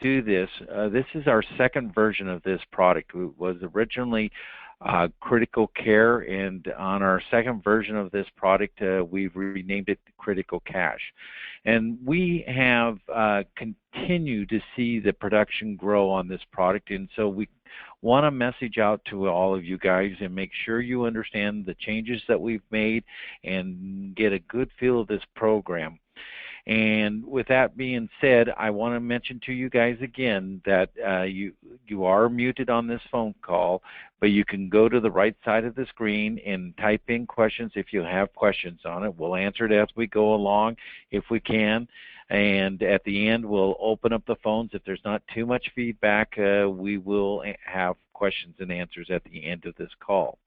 do this. This is our second version of this product. It was originally Critical Care, and on our second version of this product, we've renamed it Critical Cash. And we have continued to see the production grow on this product, and so we want to message out to all of you guys and make sure you understand the changes that we've made and get a good feel of this program. And with that being said, I want to mention to you guys again that you are muted on this phone call, but you can go to the right side of the screen and type in questions if you have questions on it. We'll answer it as we go along if we can. And at the end, we'll open up the phones. If there's not too much feedback, we will have questions and answers at the end of this call.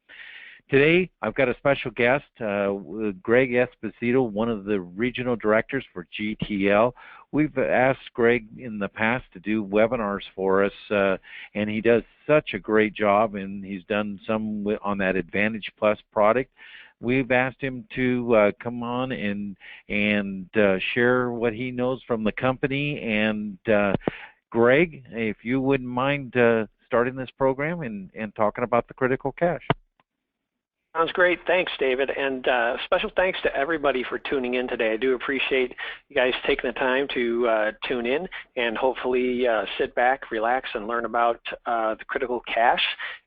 Today, I've got a special guest, Greg Esposito, one of the regional directors for GTL. We've asked Greg in the past to do webinars for us, and he does such a great job, and he's done some on that Advantage Plus product. We've asked him to come on and share what he knows from the company. And Greg, if you wouldn't mind starting this program and talking about the Critical Cash. Sounds great. Thanks, David. And special thanks to everybody for tuning in today. I do appreciate you guys taking the time to tune in and hopefully sit back, relax, and learn about the Critical Cash.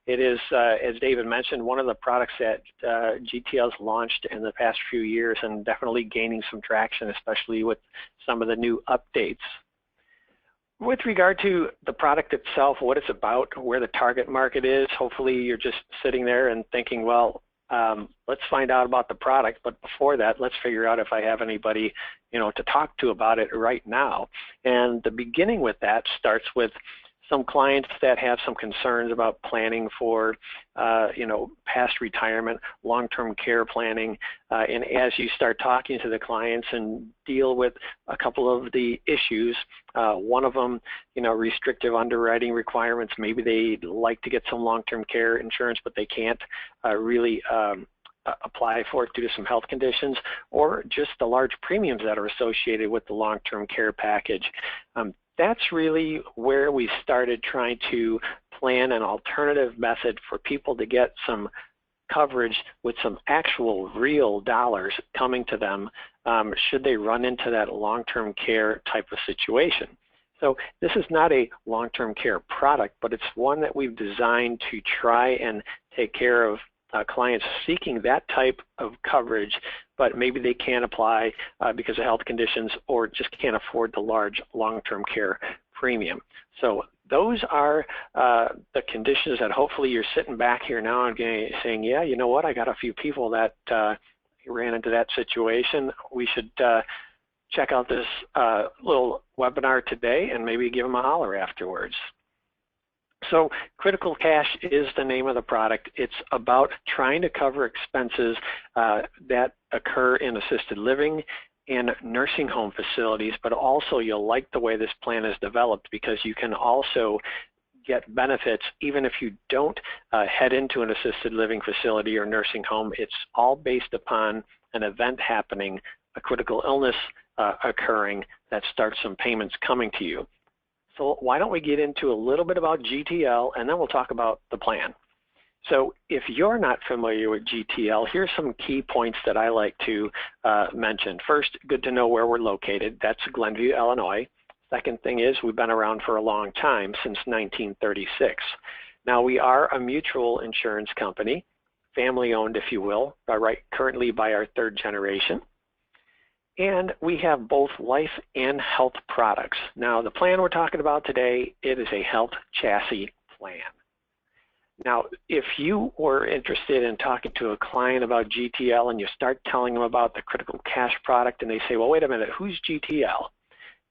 It is, as David mentioned, one of the products that GTL's launched in the past few years and definitely gaining some traction, especially with some of the new updates. With regard to the product itself, what it's about, where the target market is, hopefully you're just sitting there and thinking, well, let's find out about the product, but before that, let's figure out if I have anybody, to talk to about it right now. And the beginning with that starts with some clients that have some concerns about planning for, past retirement, long-term care planning, and as you start talking to the clients and deal with a couple of the issues, one of them, restrictive underwriting requirements. Maybe they'd like to get some long-term care insurance, but they can't really apply for it due to some health conditions, or just the large premiums that are associated with the long-term care package. That's really where we started trying to plan an alternative method for people to get some coverage with some actual real dollars coming to them should they run into that long-term care type of situation. So this is not a long-term care product, but it's one that we've designed to try and take care of clients seeking that type of coverage, but maybe they can't apply because of health conditions or just can't afford the large long-term care premium. So those are the conditions that hopefully you're sitting back here now and saying, yeah, you know what, I got a few people that ran into that situation. We should check out this little webinar today and maybe give them a holler afterwards. So Critical Cash is the name of the product. It's about trying to cover expenses that occur in assisted living and nursing home facilities, but also you'll like the way this plan is developed because you can also get benefits even if you don't head into an assisted living facility or nursing home. It's all based upon an event happening, a critical illness occurring that starts some payments coming to you. So why don't we get into a little bit about GTL, and then we'll talk about the plan. So if you're not familiar with GTL, here's some key points that I like to mention. First, good to know where we're located. That's Glenview, Illinois. Second thing is we've been around for a long time, since 1936. Now we are a mutual insurance company, family owned if you will, currently by our third generation. And we have both life and health products. Now, the plan we're talking about today, it is a health chassis plan. Now, if you were interested in talking to a client about GTL and you start telling them about the Critical Cash product and they say, well, wait a minute, who's GTL?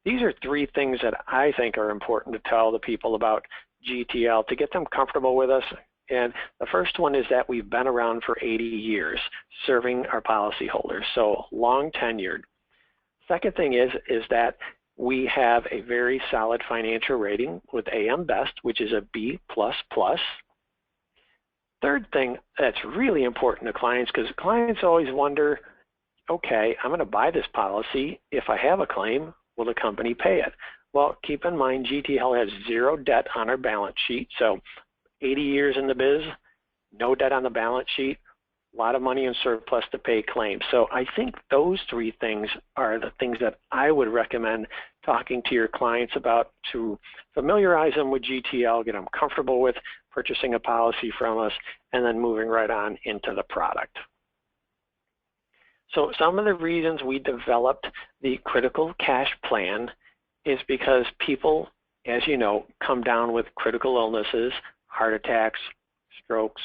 These are three things that I think are important to tell the people about GTL to get them comfortable with us. And the first one is that we've been around for 80 years serving our policyholders, so long tenured. Second thing is that we have a very solid financial rating with AM Best, which is a B++. Third thing that's really important to clients, because clients always wonder, okay, I'm going to buy this policy. If I have a claim, will the company pay it? Well, keep in mind GTL has zero debt on our balance sheet. So 80 years in the biz, no debt on the balance sheet, a lot of money in surplus to pay claims. So I think those three things are the things that I would recommend talking to your clients about to familiarize them with GTL, get them comfortable with purchasing a policy from us, and then moving right on into the product. So some of the reasons we developed the critical cash plan is because people, as you know, come down with critical illnesses, heart attacks, strokes,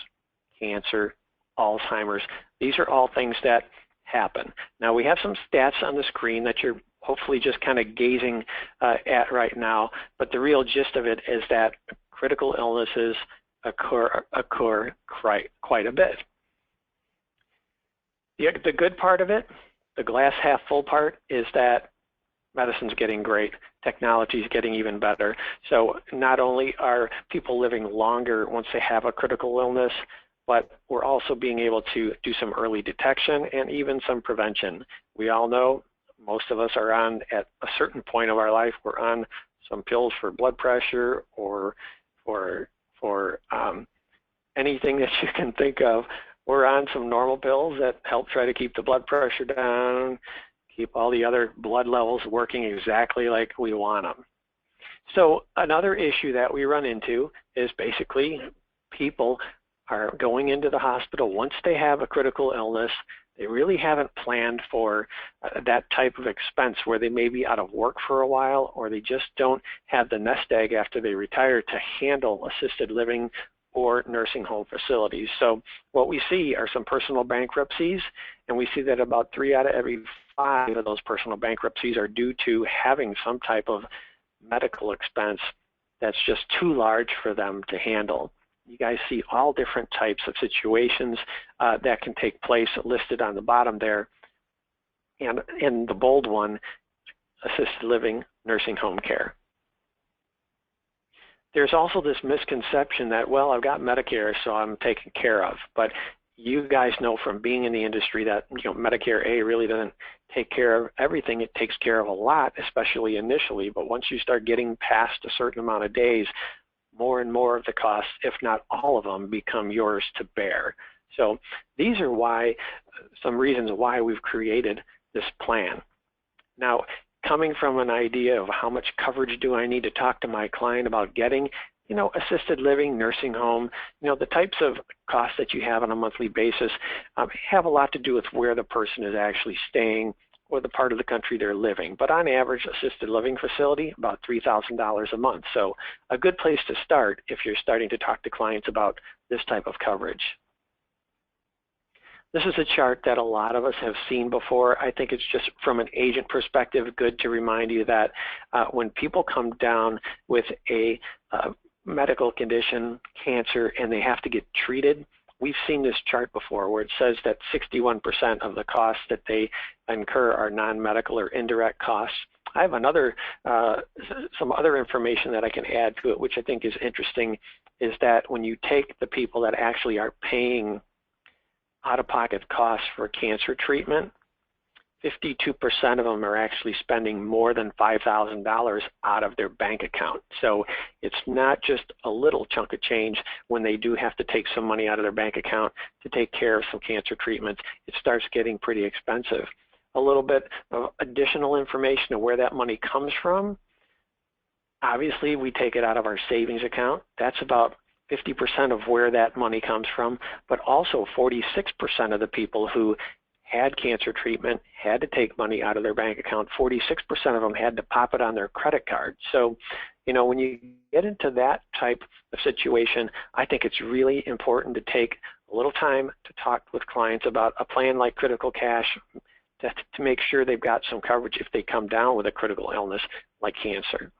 cancer, Alzheimer's. These are all things that happen. Now we have some stats on the screen that you're hopefully just kind of gazing at right now, but the real gist of it is that critical illnesses occur quite a bit. The good part of it, the glass half full part, is that medicine's getting great, technology is getting even better. So not only are people living longer once they have a critical illness, but we're also being able to do some early detection and even some prevention. We all know, most of us are on, at a certain point of our life, we're on some pills for blood pressure or for anything that you can think of. We're on some normal pills that help try to keep the blood pressure down, keep all the other blood levels working exactly like we want them. So another issue that we run into is basically people are going into the hospital once they have a critical illness. They really haven't planned for that type of expense where they may be out of work for a while, or they just don't have the nest egg after they retire to handle assisted living or nursing home facilities. So what we see are some personal bankruptcies, and we see that about 3 out of every 5 of those personal bankruptcies are due to having some type of medical expense that's just too large for them to handle. You guys see all different types of situations that can take place listed on the bottom there. And in the bold one, assisted living, nursing home care. There's also this misconception that, well, I've got Medicare, so I'm taken care of. But you guys know from being in the industry that Medicare A really doesn't take care of everything. It takes care of a lot, especially initially. But once you start getting past a certain amount of days, more and more of the costs, if not all of them, become yours to bear. So these are some reasons why we've created this plan. Now, coming from an idea of how much coverage do I need to talk to my client about getting, assisted living, nursing home, the types of costs that you have on a monthly basis have a lot to do with where the person is actually staying or the part of the country they're living. But on average, assisted living facility, about $3,000 a month. So a good place to start if you're starting to talk to clients about this type of coverage. This is a chart that a lot of us have seen before. I think it's just from an agent perspective good to remind you that when people come down with a medical condition, cancer, and they have to get treated, we've seen this chart before where it says that 61% of the costs that they incur are non-medical or indirect costs. I have some other information that I can add to it, which I think is interesting, is that when you take the people that actually are paying out-of-pocket costs for cancer treatment, 52% of them are actually spending more than $5,000 out of their bank account. So it's not just a little chunk of change when they do have to take some money out of their bank account to take care of some cancer treatments. It starts getting pretty expensive. A little bit of additional information of where that money comes from. Obviously, we take it out of our savings account. That's about 50% of where that money comes from, but also 46% of the people who had cancer treatment had to take money out of their bank account. 46% of them had to pop it on their credit card. So, when you get into that type of situation, I think it's really important to take a little time to talk with clients about a plan like Critical Cash to make sure they've got some coverage if they come down with a critical illness like cancer.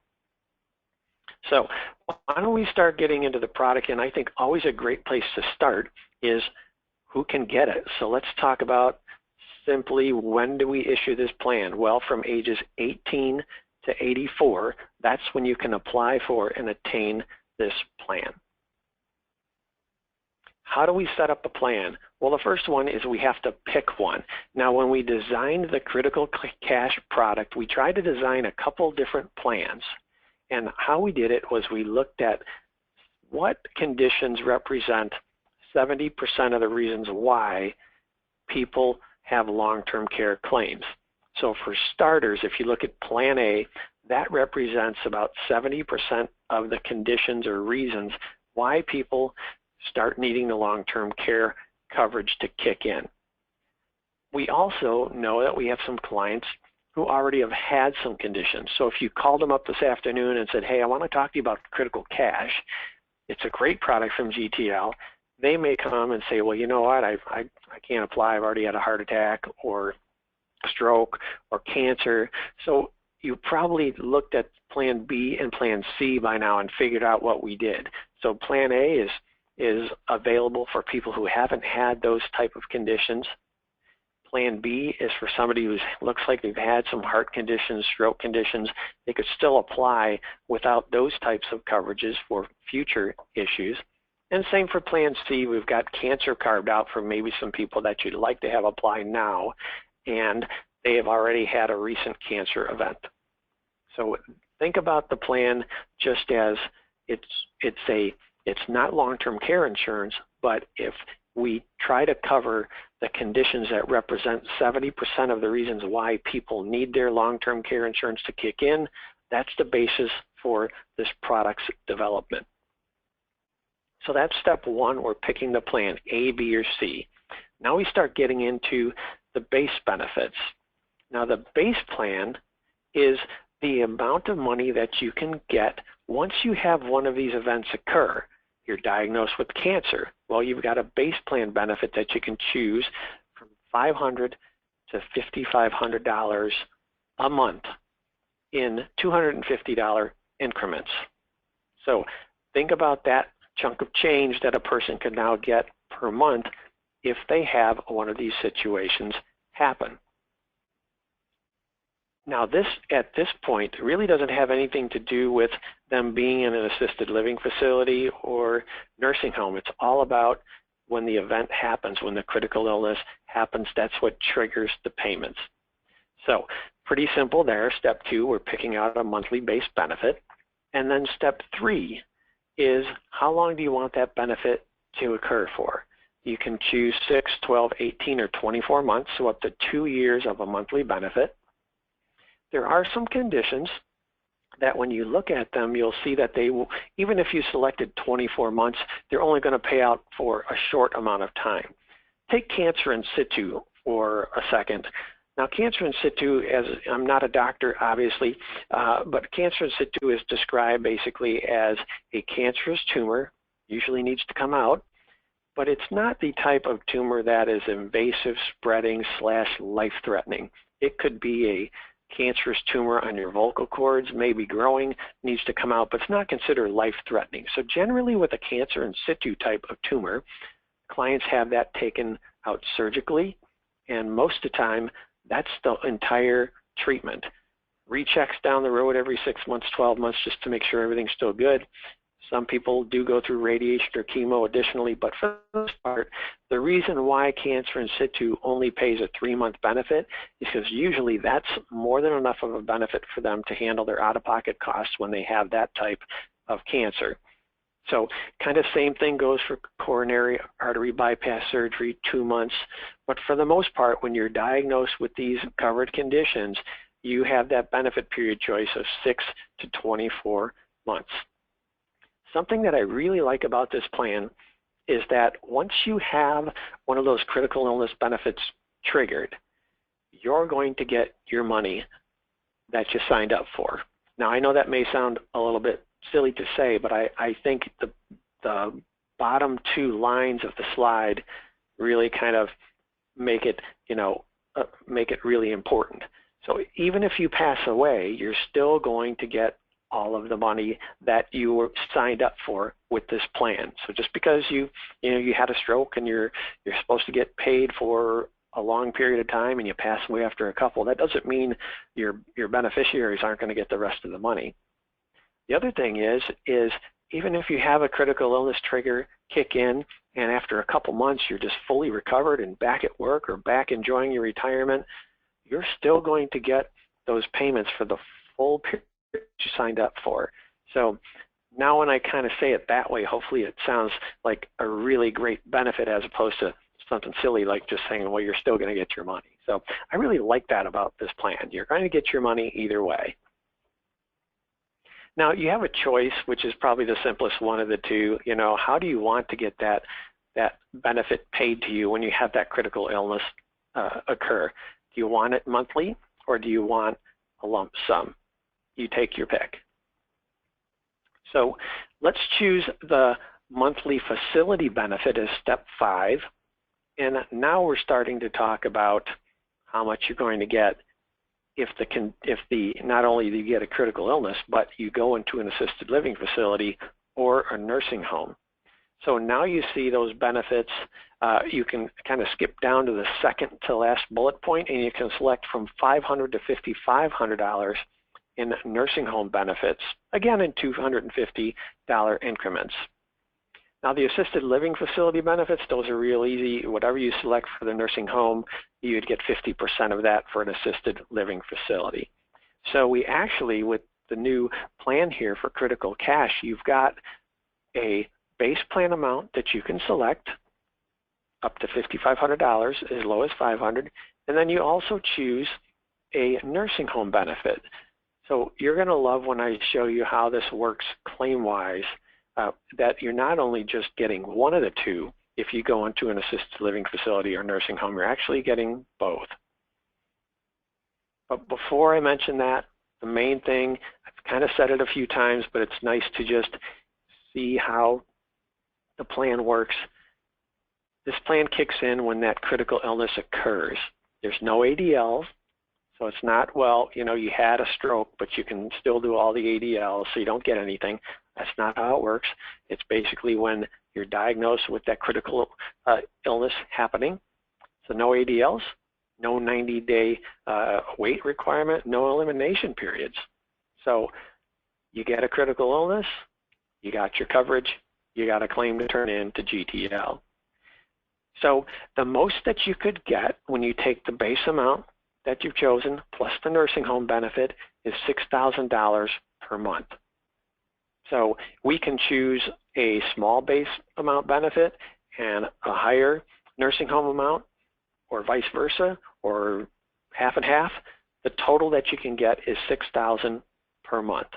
So why don't we start getting into the product? And I think always a great place to start is who can get it. So let's talk about simply when do we issue this plan? Well, from ages 18 to 84, that's when you can apply for and attain this plan. How do we set up a plan? Well, the first one is we have to pick one. Now, when we designed the critical cash product, we tried to design a couple different plans. And how we did it was we looked at what conditions represent 70% of the reasons why people have long-term care claims. So for starters, if you look at Plan A, that represents about 70% of the conditions or reasons why people start needing the long-term care coverage to kick in. We also know that we have some clients who already have had some conditions. So if you called them up this afternoon and said, hey, I want to talk to you about critical cash, it's a great product from GTL, they may come and say, well, you know what, I can't apply, I've already had a heart attack or stroke or cancer. So you probably looked at Plan B and Plan C by now and figured out what we did. So Plan A is available for people who haven't had those type of conditions. Plan B is for somebody who looks like they've had some heart conditions, stroke conditions. They could still apply without those types of coverages for future issues. And same for Plan C, we've got cancer carved out for maybe some people that you'd like to have apply now, and they have already had a recent cancer event. So think about the plan just as it's not long-term care insurance, but if we try to cover the conditions that represent 70% of the reasons why people need their long-term care insurance to kick in, that's the basis for this product's development. So that's step one, we're picking the plan, A, B, or C. Now we start getting into the base benefits. Now the base plan is the amount of money that you can get once you have one of these events occur. You're diagnosed with cancer. Well, you've got a base plan benefit that you can choose from $500 to $5,500 a month in $250 increments. So think about that chunk of change that a person could now get per month if they have one of these situations happen. Now at this point, really doesn't have anything to do with them being in an assisted living facility or nursing home. It's all about when the event happens, when the critical illness happens, that's what triggers the payments. So pretty simple there. Step two, we're picking out a monthly base benefit. And then step three is how long do you want that benefit to occur for? You can choose 6, 12, 18, or 24 months, so up to 2 years of a monthly benefit. There are some conditions that when you look at them, you'll see that they will, even if you selected 24 months, they're only going to pay out for a short amount of time. Take cancer in situ for a second. Now, cancer in situ, as I'm not a doctor, obviously, but cancer in situ is described basically as a cancerous tumor, usually needs to come out, but it's not the type of tumor that is invasive, spreading, / life-threatening. It could be a cancerous tumor on your vocal cords, maybe growing, needs to come out, but it's not considered life-threatening. So generally with a cancer in situ type of tumor, clients have that taken out surgically, and most of the time, that's the entire treatment. Rechecks down the road every 6 months, 12 months, just to make sure everything's still good. Some people do go through radiation or chemo additionally, but for the most part, the reason why cancer in situ only pays a 3-month benefit is because usually that's more than enough of a benefit for them to handle their out-of-pocket costs when they have that type of cancer. So kind of same thing goes for coronary artery bypass surgery, 2 months. But for the most part, when you're diagnosed with these covered conditions, you have that benefit period choice of 6 to 24 months. Something that I really like about this plan is that once you have one of those critical illness benefits triggered, you're going to get your money that you signed up for. Now, I know that may sound a little bit silly to say, but I think the bottom 2 lines of the slide really kind of make it, make it really important. So even if you pass away, you're still going to get all of the money that you were signed up for with this plan. So just because you had a stroke and you're supposed to get paid for a long period of time and you pass away after a couple, that doesn't mean your beneficiaries aren't going to get the rest of the money. The other thing is even if you have a critical illness trigger kick in and after a couple months you're just fully recovered and back at work or back enjoying your retirement, you're still going to get those payments for the full period you signed up for. So now when I kind of say it that way, hopefully it sounds like a really great benefit as opposed to something silly like just saying, well, you're still going to get your money. So I really like that about this plan. You're going to get your money either way. Now you have a choice, which is probably the simplest one of the two. You know, how do you want to get that benefit paid to you when you have that critical illness occur? Do you want it monthly or do you want a lump sum? You take your pick. So let's choose the monthly facility benefit as step 5. And now we're starting to talk about how much you're going to get if not only do you get a critical illness, but you go into an assisted living facility or a nursing home. So now you see those benefits. You can kind of skip down to the second to last bullet point, and you can select from $500 to $5,500 in nursing home benefits, again in $250 increments. Now the assisted living facility benefits, those are real easy. Whatever you select for the nursing home, you'd get 50% of that for an assisted living facility. So we actually, with the new plan here for critical cash, you've got a base plan amount that you can select up to $5,500, as low as $500, and then you also choose a nursing home benefit. So you're going to love when I show you how this works claim-wise, that you're not only just getting one of the two. If you go into an assisted living facility or nursing home, you're actually getting both. But before I mention that, the main thing, I've kind of said it a few times, but it's nice to just see how the plan works. This plan kicks in when that critical illness occurs. There's no ADLs, so it's not, well, you know, you had a stroke, but you can still do all the ADLs, so you don't get anything. That's not how it works. It's basically when you're diagnosed with that critical illness happening. So no ADLs, no 90-day wait requirement, no elimination periods. So you get a critical illness, you got your coverage, you got a claim to turn in to GTL. So the most that you could get when you take the base amount that you've chosen plus the nursing home benefit is $6,000 per month. So we can choose a small base amount benefit and a higher nursing home amount, or vice versa, or half and half. The total that you can get is $6,000 per month.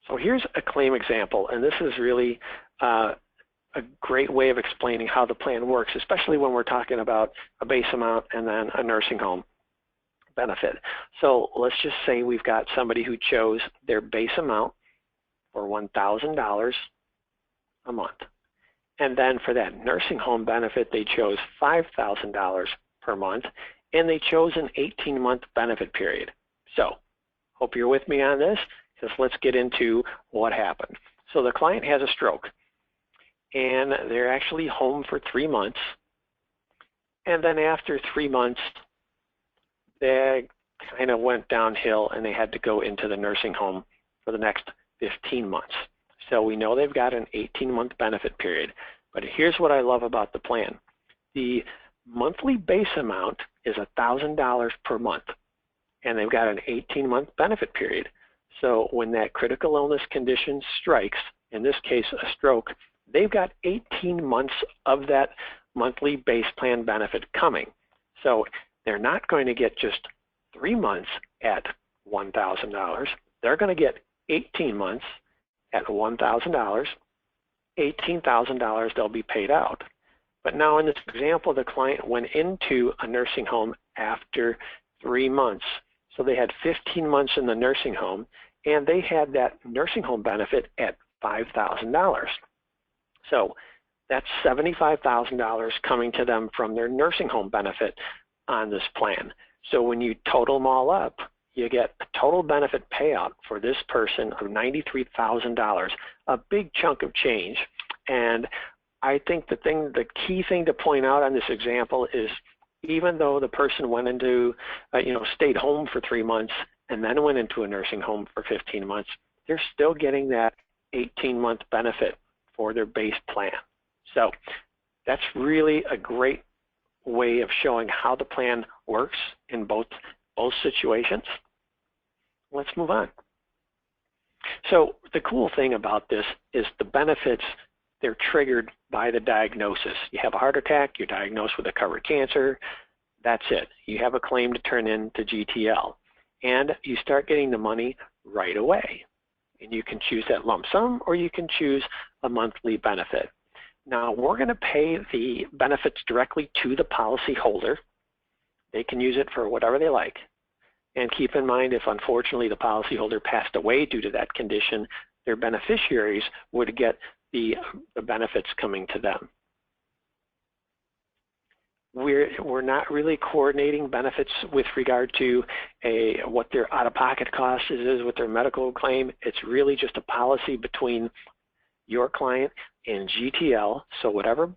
So here's a claim example, and this is really a great way of explaining how the plan works, especially when we're talking about a base amount and then a nursing home benefit. So let's just say we've got somebody who chose their base amount for $1,000 a month. And then for that nursing home benefit, they chose $5,000 per month, and they chose an 18-month benefit period. So hope you're with me on this, because let's get into what happened. So the client has a stroke, and they're actually home for 3 months. And then after 3 months, they kind of went downhill, and they had to go into the nursing home for the next 15 months. So we know they've got an 18-month benefit period. But here's what I love about the plan. The monthly base amount is $1,000 per month, and they've got an 18-month benefit period. So when that critical illness condition strikes, in this case a stroke, they've got 18 months of that monthly base plan benefit coming. So they're not going to get just 3 months at $1,000. They're going to get 18 months at $1,000, $18,000 they'll be paid out. But now in this example, the client went into a nursing home after 3 months. So they had 15 months in the nursing home, and they had that nursing home benefit at $5,000. So that's $75,000 coming to them from their nursing home benefit on this plan. So when you total them all up, you get a total benefit payout for this person of $93,000, a big chunk of change. And I think the key thing to point out on this example is, even though the person went into, stayed home for 3 months and then went into a nursing home for 15 months, they're still getting that 18-month benefit for their base plan. So that's really a great way of showing how the plan works in both situations. Let's move on. So the cool thing about this is the benefits, they're triggered by the diagnosis. You have a heart attack, you're diagnosed with a covered cancer, that's it. You have a claim to turn in to GTL, and you start getting the money right away. And you can choose that lump sum, or you can choose a monthly benefit. Now, we're going to pay the benefits directly to the policyholder. They can use it for whatever they like. And keep in mind, if unfortunately the policyholder passed away due to that condition, their beneficiaries would get the benefits coming to them. We're not really coordinating benefits with regard to what their out-of-pocket cost is with their medical claim. It's really just a policy between your client and GTL. So whatever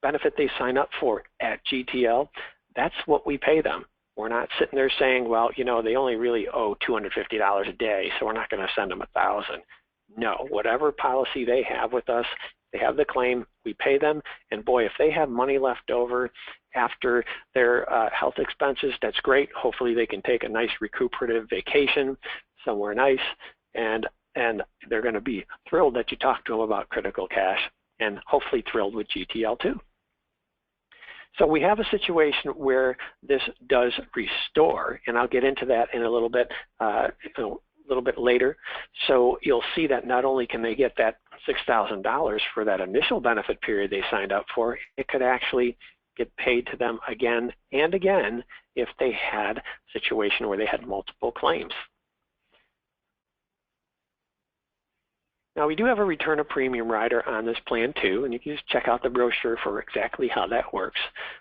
benefit they sign up for at GTL, that's what we pay them. We're not sitting there saying, well, you know, they only really owe $250 a day, so we're not going to send them $1,000. No, whatever policy they have with us, they have the claim, we pay them, and boy, if they have money left over after their health expenses, that's great. Hopefully they can take a nice recuperative vacation somewhere nice, and they're going to be thrilled that you talked to them about critical cash, and hopefully thrilled with GTL too. So we have a situation where this does restore, and I'll get into that in a little bit later. So you'll see that not only can they get that $6,000 for that initial benefit period they signed up for, it could actually get paid to them again and again if they had a situation where they had multiple claims. Now, we do have a return of premium rider on this plan too, and you can just check out the brochure for exactly how that works.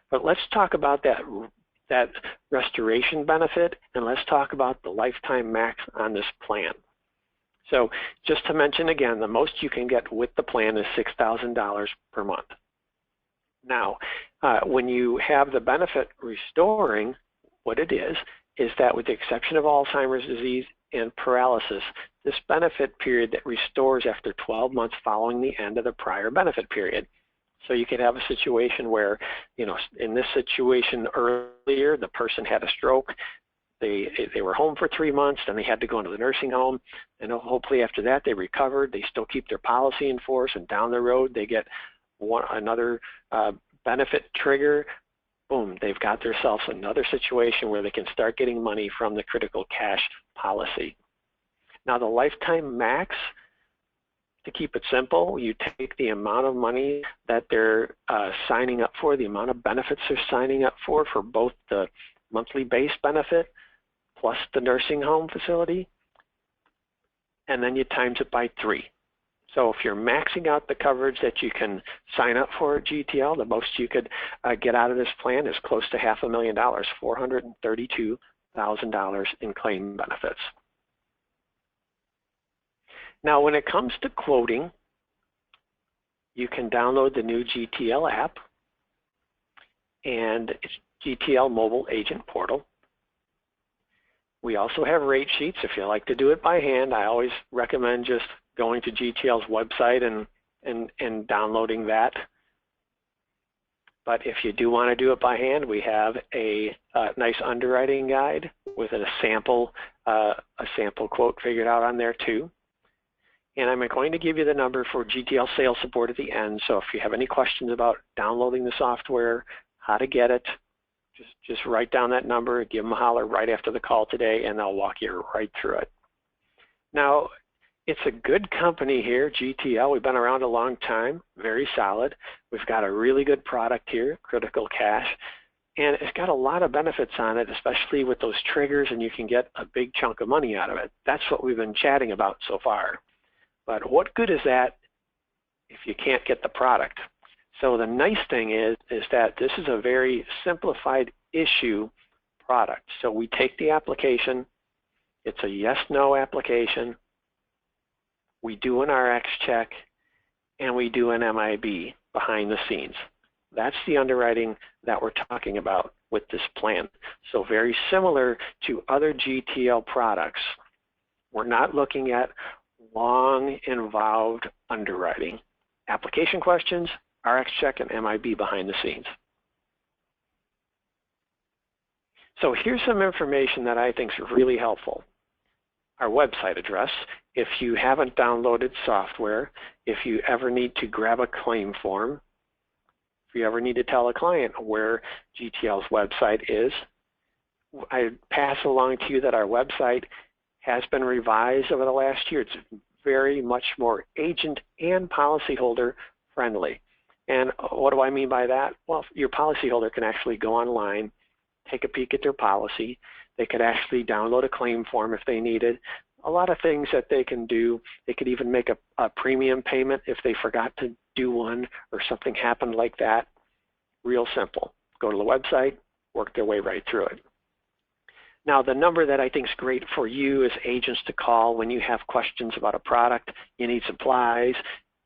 But let's talk about that restoration benefit, and let's talk about the lifetime max on this plan. So just to mention again, the most you can get with the plan is $6,000 per month. Now, when you have the benefit restoring, what it is that with the exception of Alzheimer's disease and paralysis, this benefit period that restores after 12 months following the end of the prior benefit period. So you could have a situation where, you know, in this situation earlier, the person had a stroke, they were home for 3 months, then they had to go into the nursing home, and hopefully after that they recovered, they still keep their policy in force, and down the road they get another benefit trigger. Boom, they've got themselves another situation where they can start getting money from the critical cash policy. Now the lifetime max, to keep it simple, you take the amount of money that they're signing up for, the amount of benefits they're signing up for both the monthly base benefit plus the nursing home facility, and then you times it by 3. So if you're maxing out the coverage that you can sign up for at GTL, the most you could get out of this plan is close to $500,000, $432,000 in claim benefits. Now, when it comes to quoting, you can download the new GTL app, and it's GTL Mobile Agent Portal. We also have rate sheets. If you like to do it by hand, I always recommend just going to GTL's website and downloading that. But if you do want to do it by hand, we have a nice underwriting guide with a sample quote figured out on there too. And I'm going to give you the number for GTL sales support at the end. So if you have any questions about downloading the software, how to get it, just write down that number, give them a holler right after the call today, and they'll walk you right through it. Now, it's a good company here, GTL. We've been around a long time, very solid. We've got a really good product here, Critical Cash, and it's got a lot of benefits on it, especially with those triggers, and you can get a big chunk of money out of it. That's what we've been chatting about so far. But what good is that if you can't get the product? So the nice thing is that this is a very simplified issue product. So we take the application, it's a yes-no application, we do an RX check, and we do an MIB behind the scenes. That's the underwriting that we're talking about with this plan. So very similar to other GTL products. We're not looking at long, involved underwriting. Application questions, RxCheck and MIB behind the scenes. So here's some information that I think is really helpful. Our website address, if you haven't downloaded software, if you ever need to grab a claim form, if you ever need to tell a client where GTL's website is, I pass along to you that our website has been revised over the last year. It's very much more agent and policyholder friendly. And what do I mean by that? Well, your policyholder can actually go online, take a peek at their policy. They could actually download a claim form if they needed. A lot of things that they can do. They could even make a premium payment if they forgot to do one or something happened like that. Real simple. Go to the website, work their way right through it. Now, the number that I think is great for you as agents to call when you have questions about a product, you need supplies,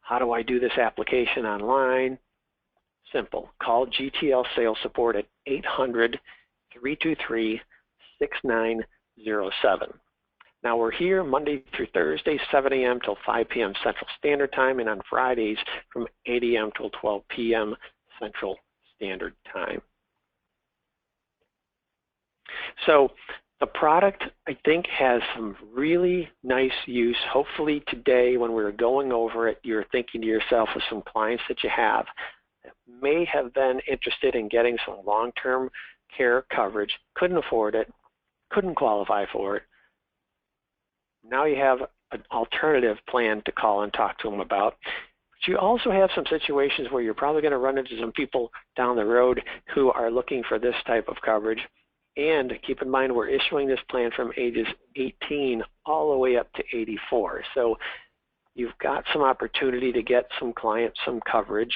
how do I do this application online? Simple. Call GTL Sales Support at 800-323-6907. Now, we're here Monday through Thursday, 7 a.m. till 5 p.m. Central Standard Time, and on Fridays from 8 a.m. till 12 p.m. Central Standard Time. So the product, I think, has some really nice use. Hopefully today when we're going over it, you're thinking to yourself of some clients that you have that may have been interested in getting some long-term care coverage, couldn't afford it, couldn't qualify for it. Now you have an alternative plan to call and talk to them about. But you also have some situations where you're probably going to run into some people down the road who are looking for this type of coverage. And keep in mind, we're issuing this plan from ages 18 all the way up to 84. So you've got some opportunity to get some clients some coverage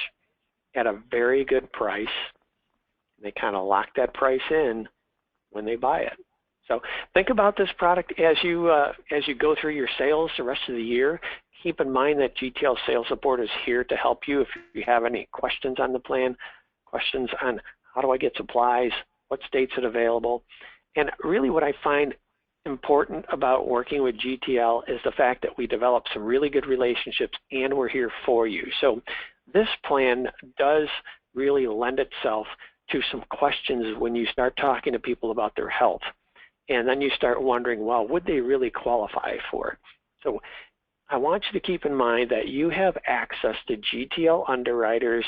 at a very good price. They kind of lock that price in when they buy it. So think about this product as you go through your sales the rest of the year. Keep in mind that GTL Sales Support is here to help you if you have any questions on the plan, questions on how do I get supplies, what states are available. And really what I find important about working with GTL is the fact that we develop some really good relationships and we're here for you. So this plan does really lend itself to some questions when you start talking to people about their health. And then you start wondering, well, would they really qualify for it? So I want you to keep in mind that you have access to GTL underwriters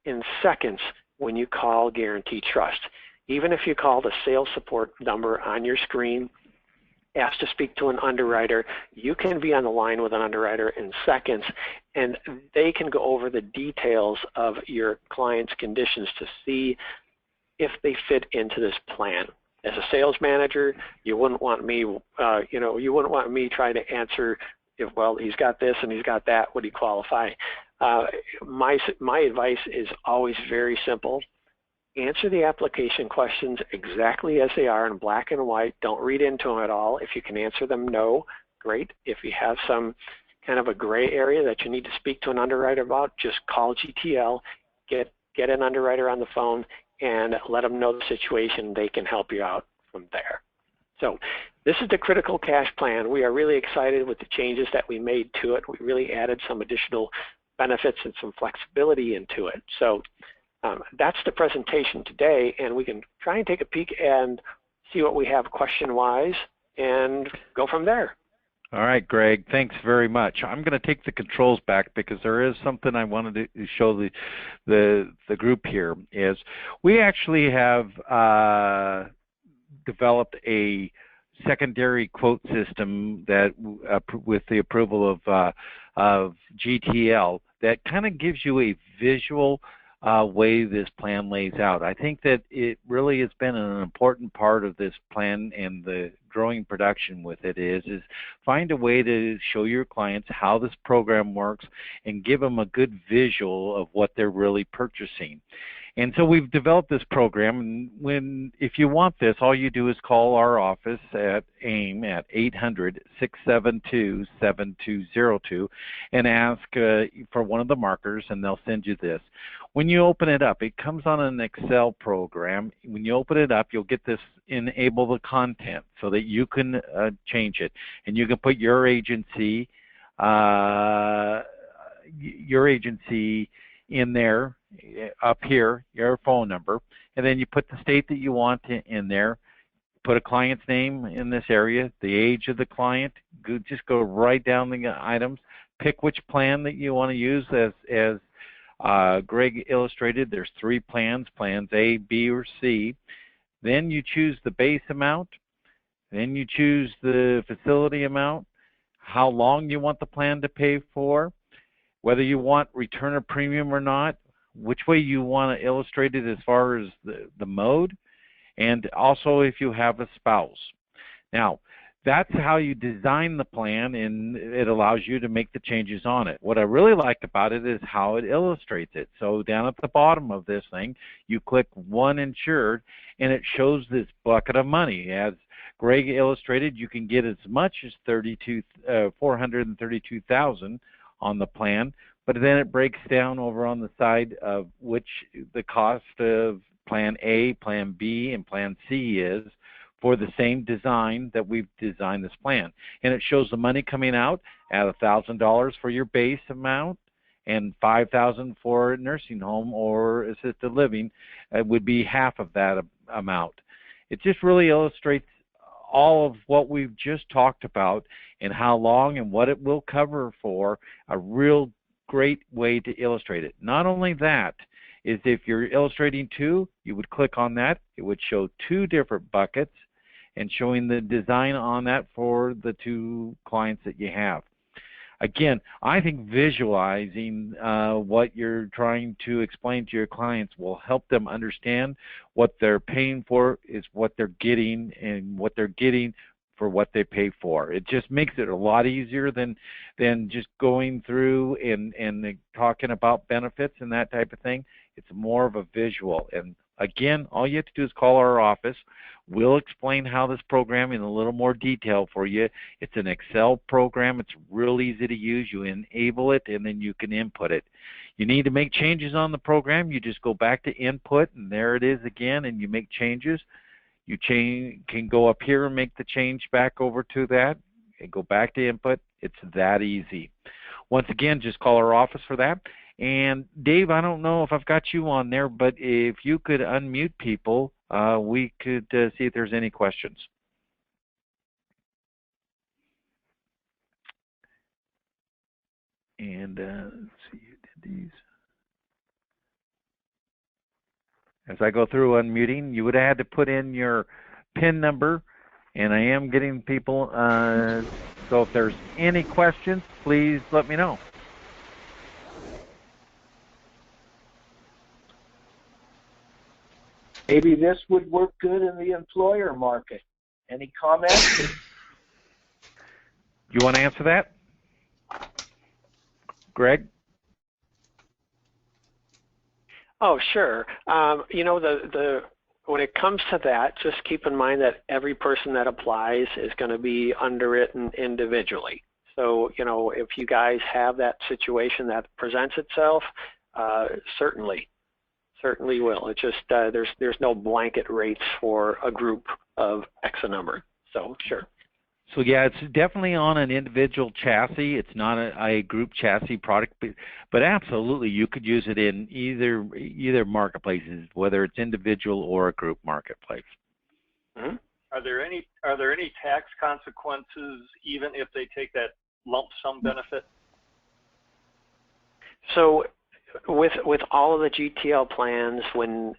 in seconds when you call Guarantee Trust. Even if you call the sales support number on your screen, ask to speak to an underwriter, you can be on the line with an underwriter in seconds, and they can go over the details of your client's conditions to see if they fit into this plan. As a sales manager, you wouldn't want me, you wouldn't want me trying to answer if, well, he's got this and he's got that, would he qualify? My advice is always very simple. Answer the application questions exactly as they are in black and white. Don't read into them at all. If you can answer them no, great. If you have some kind of a gray area that you need to speak to an underwriter about, just call GTL, get an underwriter on the phone, and let them know the situation. They can help you out from there. So this is the Critical Cash Plan. We are really excited with the changes that we made to it. We really added some additional benefits and some flexibility into it. So that's the presentation today, and we can try and take a peek and see what we have question-wise and go from there. All right, Greg, thanks very much. I'm going to take the controls back because there is something I wanted to show the group here. Is we actually have developed a secondary quote system that with the approval of GTL that kind of gives you a visual way this plan lays out. I think that it really has been an important part of this plan, and the growing production with it is find a way to show your clients how this program works and give them a good visual of what they're really purchasing. And so we've developed this program, and if you want this, all you do is call our office at AIM at 800-672-7202 and ask for one of the markers, and they'll send you this. When you open it up, it comes on an Excel program. When you open it up, you'll get this enable the content so that you can change it, and you can put your agency in there, up here, your phone number, and then you put the state that you want in there. Put a client's name in this area, the age of the client. Just go right down the items. Pick which plan that you want to use. As Greg illustrated, there's 3 plans, plans A, B, or C. Then you choose the base amount. Then you choose the facility amount, how long you want the plan to pay for, whether you want return of premium or not, which way you want to illustrate it as far as the mode, and also if you have a spouse. Now, that's how you design the plan, and it allows you to make the changes on it. What I really like about it is how it illustrates it. So down at the bottom of this thing, you click one insured, and it shows this bucket of money. As Greg illustrated, you can get as much as $432,000 on the plan, but then it breaks down over on the side of which the cost of Plan A, Plan B, and Plan C is for the same design that we've designed this plan. And it shows the money coming out at $1,000 for your base amount and $5,000 for nursing home or assisted living. It would be half of that amount. It just really illustrates all of what we've just talked about and how long and what it will cover for, a real great way to illustrate it. Not only that, is if you're illustrating 2, you would click on that. It would show 2 different buckets and showing the design on that for the 2 clients that you have. Again, I think visualizing what you're trying to explain to your clients will help them understand what they're paying for is what they're getting, and what they're getting for what they pay for. It just makes it a lot easier than just going through and talking about benefits and that type of thing. It's more of a visual. And again, all you have to do is call our office. We'll explain how this program in a little more detail for you. It's an Excel program. It's real easy to use. You enable it, and then you can input it. You need to make changes on the program. You just go back to input, and there it is again, and you make changes. You can go up here and make the change back over to that and go back to input. It's that easy. Once again, just call our office for that. And Dave, I don't know if I've got you on there, but if you could unmute people, we could see if there's any questions. And let's see who did these. As I go through unmuting, you would have had to put in your PIN number, and I am getting people. So if there's any questions, please let me know. Maybe this would work good in the employer market. Any comments? You want to answer that, Greg? Oh, sure. You know, when it comes to that, just keep in mind that every person that applies is going to be underwritten individually. So, you know, if you guys have that situation that presents itself, certainly will. It's just there's no blanket rates for a group of X number. So sure. So yeah, it's definitely on an individual chassis. It's not a group chassis product, but absolutely you could use it in either marketplaces, whether it's individual or a group marketplace. Mm-hmm. Are there any tax consequences even if they take that lump sum benefit? So with all of the GTL plans, when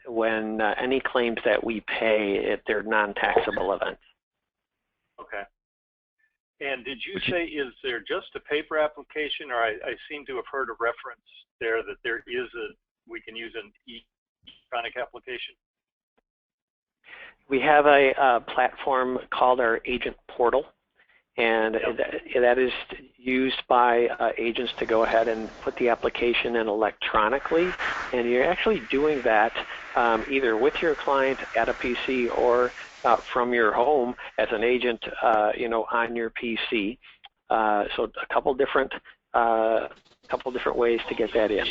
any claims that we pay, they're non-taxable events. Okay. And did you say, is there just a paper application, or I seem to have heard a reference there that there is we can use an electronic application? We have a platform called our agent portal, and that is used by agents to go ahead and put the application in electronically, and you're actually doing that either with your client at a PC or from your home as an agent, you know, on your PC. So a couple different ways to get that in.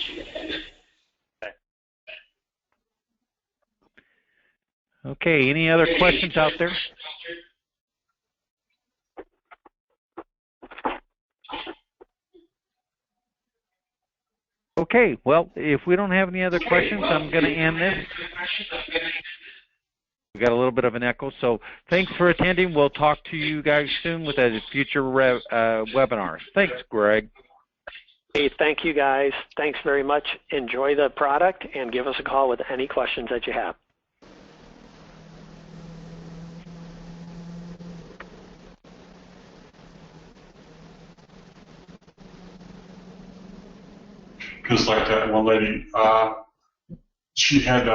Okay. Any other questions out there? Okay, well, if we don't have any other questions, I'm going to end this. We got a little bit of an echo, so thanks for attending. We'll talk to you guys soon with a future webinars. Thanks, Greg. Hey, thank you guys. Thanks very much. Enjoy the product and give us a call with any questions that you have. Just like that one lady, she had